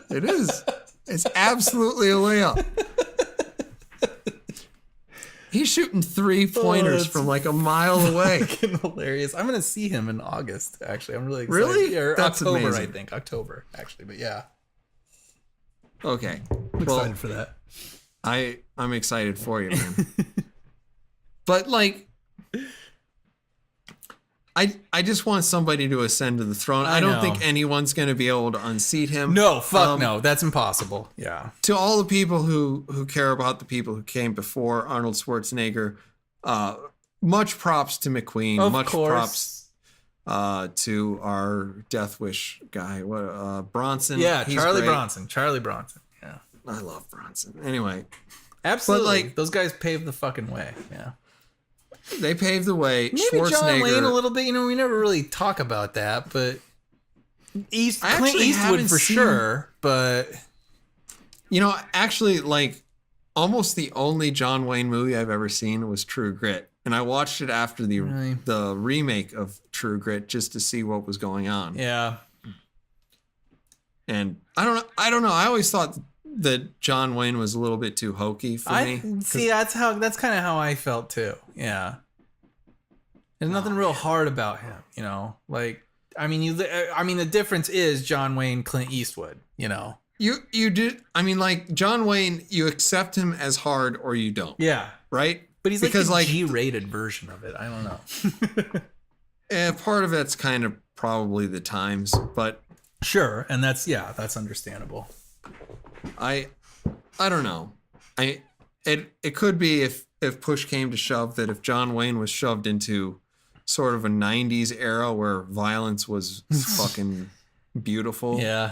It is. It's absolutely a layup. He's shooting 3-pointers from like a mile away. Fucking hilarious. I'm gonna see him in August. Actually, I'm really excited. Really? Or That's October, amazing. I think October. Actually, but yeah, Okay. I'm excited for that. I'm excited for you, man. But like, I just want somebody to ascend to the throne. I don't think anyone's going to be able to unseat him. No, fuck no. That's impossible. Yeah. To all the people who care about the people who came before Arnold Schwarzenegger, much props to McQueen. Of much course. props to our Death Wish guy. Bronson? Yeah, He's Charlie great. Bronson. Charlie Bronson. Yeah. I love Bronson. Anyway. Absolutely. But like, those guys paved the fucking way. Yeah. They paved the way. Maybe Schwarzenegger. John Wayne a little bit. We never really talk about that, but Clint Eastwood for sure. But actually, like almost the only John Wayne movie I've ever seen was True Grit, and I watched it after the remake of True Grit just to see what was going on. Yeah. And I don't know. I always thought that John Wayne was a little bit too hokey for me. See, that's kind of how I felt too. Yeah. There's nothing real hard about him, you know. Like, I mean, the difference is John Wayne, Clint Eastwood, you know. You did. I mean, like John Wayne, you accept him as hard or you don't. Yeah. Right. But he's because like the G-rated version of it. I don't know. Part of it's kind of probably the times, but sure, and that's understandable. I don't know. It could be if push came to shove that if John Wayne was shoved into sort of a 90s era where violence was fucking beautiful. Yeah.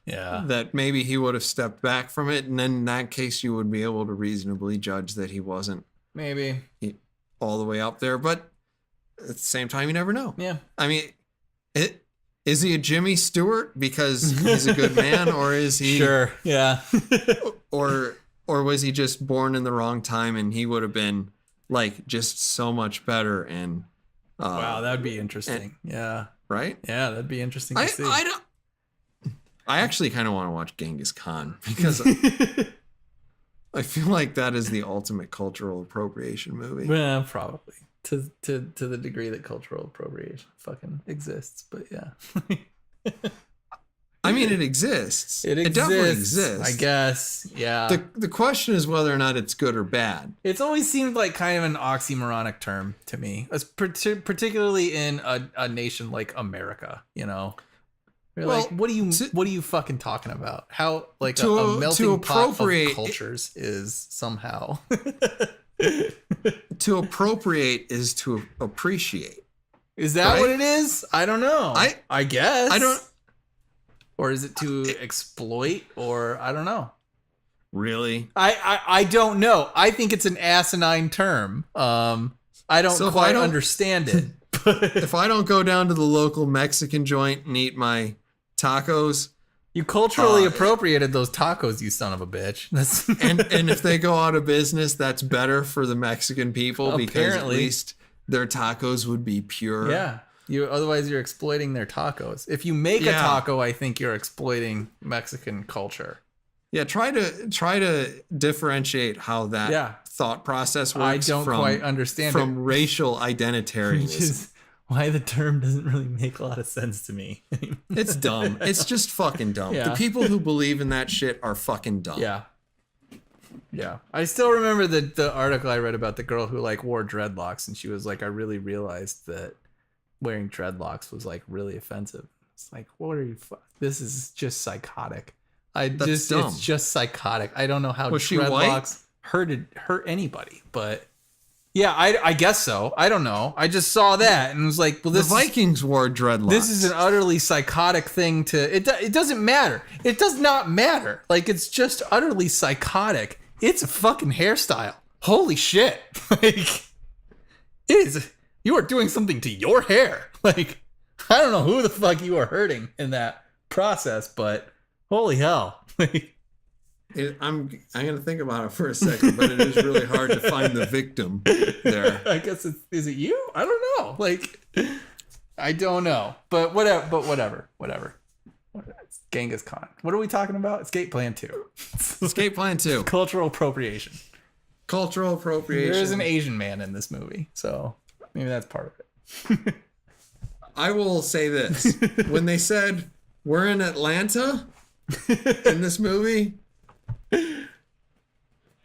Yeah. That maybe he would have stepped back from it, and then in that case you would be able to reasonably judge that he wasn't maybe all the way up there, but at the same time you never know. Yeah. I mean, is he a Jimmy Stewart because he's a good man, or is he sure, yeah. or was he just born in the wrong time and he would have been like just so much better and wow, that'd be interesting. Yeah. Right? Yeah, that'd be interesting to see. I actually kind of want to watch Genghis Khan because I feel like that is the ultimate cultural appropriation movie. Well, probably to the degree that cultural appropriation fucking exists, but yeah. I mean, it exists. It definitely exists. I guess. Yeah. The question is whether or not it's good or bad. It's always seemed like kind of an oxymoronic term to me, particularly in a nation like America. You know. You're like, what are you fucking talking about? How like a melting pot of cultures is somehow. To appropriate is to appreciate. Is that what it is? I don't know. I guess. I don't. Or is it to exploit? Or I don't know. Really? I don't know. I think it's an asinine term. I don't quite understand it. If I don't go down to the local Mexican joint and eat my tacos, you culturally appropriated those tacos, you son of a bitch. and if they go out of business, that's better for the Mexican people because at least their tacos would be pure. Yeah. Otherwise you're exploiting their tacos. If you make a taco, I think you're exploiting Mexican culture. Yeah, try to differentiate how that thought process works. I don't quite understand from racial identitarianism. Why the term doesn't really make a lot of sense to me. It's dumb. It's just fucking dumb. Yeah. The people who believe in that shit are fucking dumb. Yeah. Yeah. I still remember the article I read about the girl who like wore dreadlocks, and she was like, I really realized that wearing dreadlocks was like really offensive. It's like, what are you? This is just psychotic. It's just psychotic. I don't know how dreadlocks hurt anybody, but. Yeah, I guess so. I don't know. I just saw that and was like, well, the Vikings wore dreadlocks. This is an utterly psychotic thing to... It doesn't matter. It does not matter. Like, it's just utterly psychotic. It's a fucking hairstyle. Holy shit. Like, it is... You are doing something to your hair. Like, I don't know who the fuck you are hurting in that process, but holy hell. Like... I'm gonna think about it for a second, but it is really hard to find the victim there. I guess is it you? I don't know. Like, I don't know. But whatever. It's Genghis Khan. What are we talking about? Escape Plan 2. Escape Plan 2. Cultural appropriation. There is an Asian man in this movie, so maybe that's part of it. I will say this: when they said we're in Atlanta in this movie.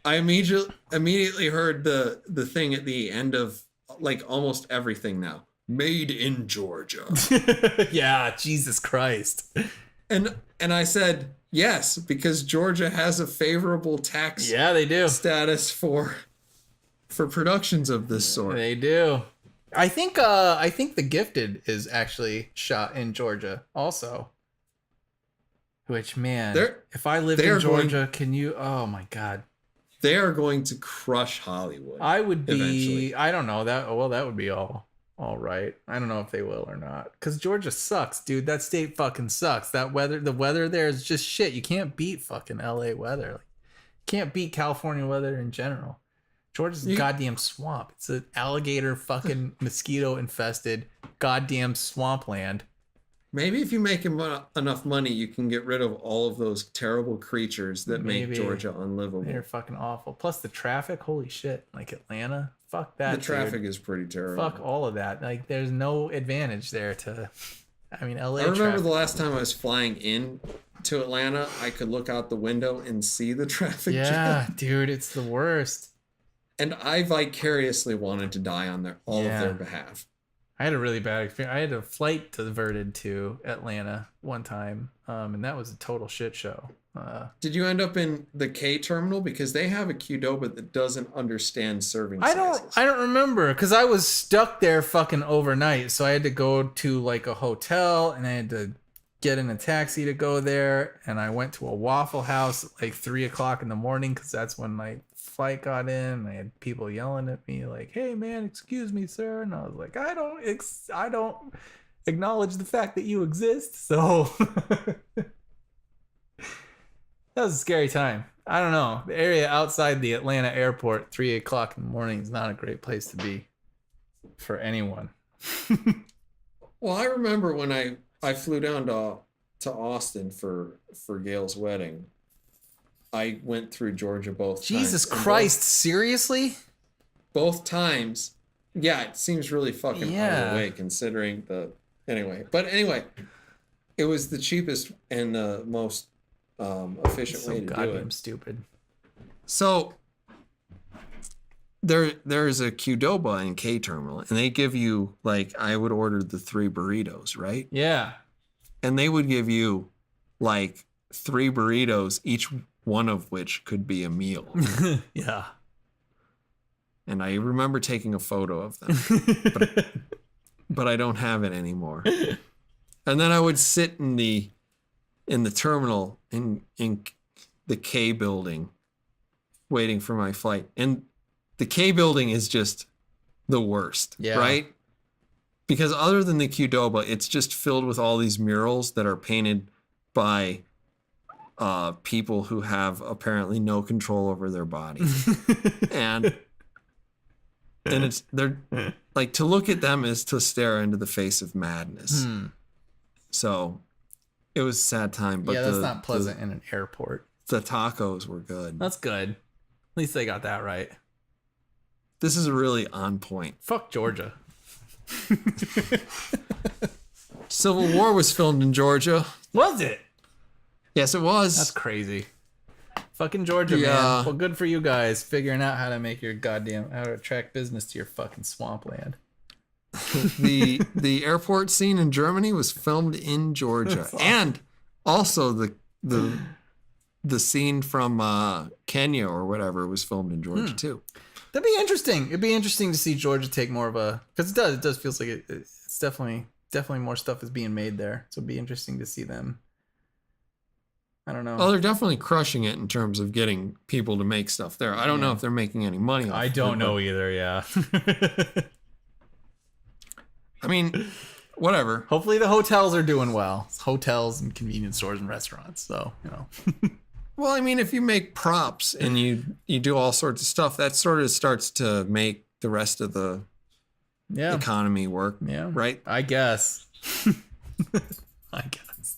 I immediately heard the thing at the end of like almost everything now. Made in Georgia. Yeah, Jesus Christ. And I said yes, because Georgia has a favorable tax they do. status for productions of this sort. They do. I think The Gifted is actually shot in Georgia also. Which, man, if I lived in Georgia, can you... Oh, my God. They are going to crush Hollywood. I would be... Eventually. I don't know. That would be all right. I don't know if they will or not. Because Georgia sucks, dude. That state fucking sucks. The weather there is just shit. You can't beat fucking LA weather. Like, you can't beat California weather in general. Georgia's a goddamn swamp. It's an alligator fucking mosquito-infested goddamn swampland. Maybe if you make enough money, you can get rid of all of those terrible creatures that make Georgia unlivable. They're fucking awful. Plus the traffic, holy shit. Like Atlanta, fuck that. The traffic is pretty terrible. Fuck all of that. Like there's no advantage there to, I mean, LA. I remember the last time I was flying in to Atlanta, I could look out the window and see the traffic jam. Yeah, dude, it's the worst. And I vicariously wanted to die on all of their behalf. I had a really bad experience. I had a flight diverted to Atlanta one time, and that was a total shit show. Did you end up in the K terminal? Because they have a Qdoba that doesn't understand serving I sizes. don't remember, because I was stuck there fucking overnight, so I had to go to like a hotel, and I had to get in a taxi to go there, and I went to a Waffle House at like 3 o'clock in the morning, because that's when my flight got in, and I had people yelling at me like, "Hey man, excuse me, sir," and I was like, I don't acknowledge the fact that you exist. So that was a scary time. I don't know, the area outside the Atlanta airport 3 o'clock in the morning is not a great place to be for anyone. Well, I remember when I flew down to Austin for Gail's wedding. I went through Georgia both times. Jesus Christ, seriously? Both times. Yeah, it seems really fucking out of the way considering the... Anyway. But anyway, it was the cheapest and the most efficient way to do it. So goddamn stupid. So there's a Qdoba in K terminal, and they give you, like, I would order the 3 burritos, right? Yeah. And they would give you, like, 3 burritos, each one of which could be a meal. Yeah. And I remember taking a photo of them, but I don't have it anymore. And then I would sit in the terminal in the K building waiting for my flight. And the K building is just the worst, right? Because other than the Qdoba, it's just filled with all these murals that are painted by people who have apparently no control over their body. and they're like, to look at them is to stare into the face of madness. So it was a sad time, but that's not pleasant in an airport. The tacos were good. That's good. At least they got that right. This is really on point. Fuck Georgia. Civil War was filmed in Georgia. Was it? Yes, it was. That's crazy. Fucking Georgia, man. Well, good for you guys figuring out how to make how to attract business to your fucking swampland. The airport scene in Germany was filmed in Georgia. Awesome. And also the scene from Kenya or whatever was filmed in Georgia too. That'd be interesting. It'd be interesting to see Georgia take more of a, because it does feels like it's definitely more stuff is being made there. So it'd be interesting to see them. I don't know. Oh, they're definitely crushing it in terms of getting people to make stuff there. I don't know if they're making any money off I don't know either, yeah. I mean, whatever. Hopefully the hotels are doing well. It's hotels and convenience stores and restaurants, so, you know. Well, I mean, if you make props and you do all sorts of stuff, that sort of starts to make the rest of the economy work, right? I guess. I guess.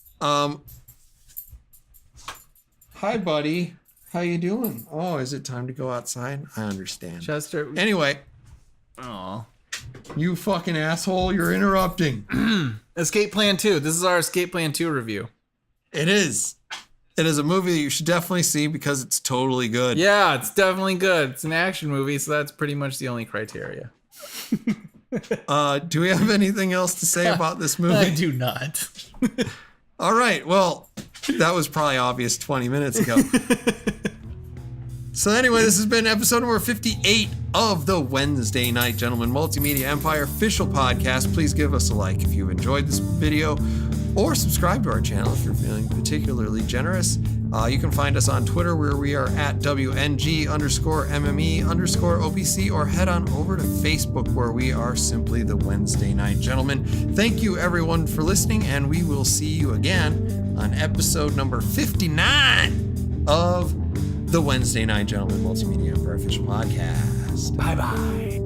Hi, buddy. How you doing? Oh, is it time to go outside? I understand. Chester. Anyway. Oh. You fucking asshole. You're interrupting. Escape Plan 2. This is our Escape Plan 2 review. It is. It is a movie that you should definitely see because it's totally good. Yeah, it's definitely good. It's an action movie, so that's pretty much the only criteria. Do we have anything else to say about this movie? I do not. All right. Well, that was probably obvious 20 minutes ago. So anyway, this has been episode number 58 of the Wednesday Night Gentlemen Multimedia Empire official podcast. Please give us a like if you've enjoyed this video, or subscribe to our channel if you're feeling particularly generous. You can find us on Twitter, where we are at WNG_MME_OPC, or head on over to Facebook, where we are simply the Wednesday Night Gentlemen. Thank you everyone for listening, and we will see you again on episode number 59 of the Wednesday Night Gentlemen Multimedia Empire official podcast. Bye-bye.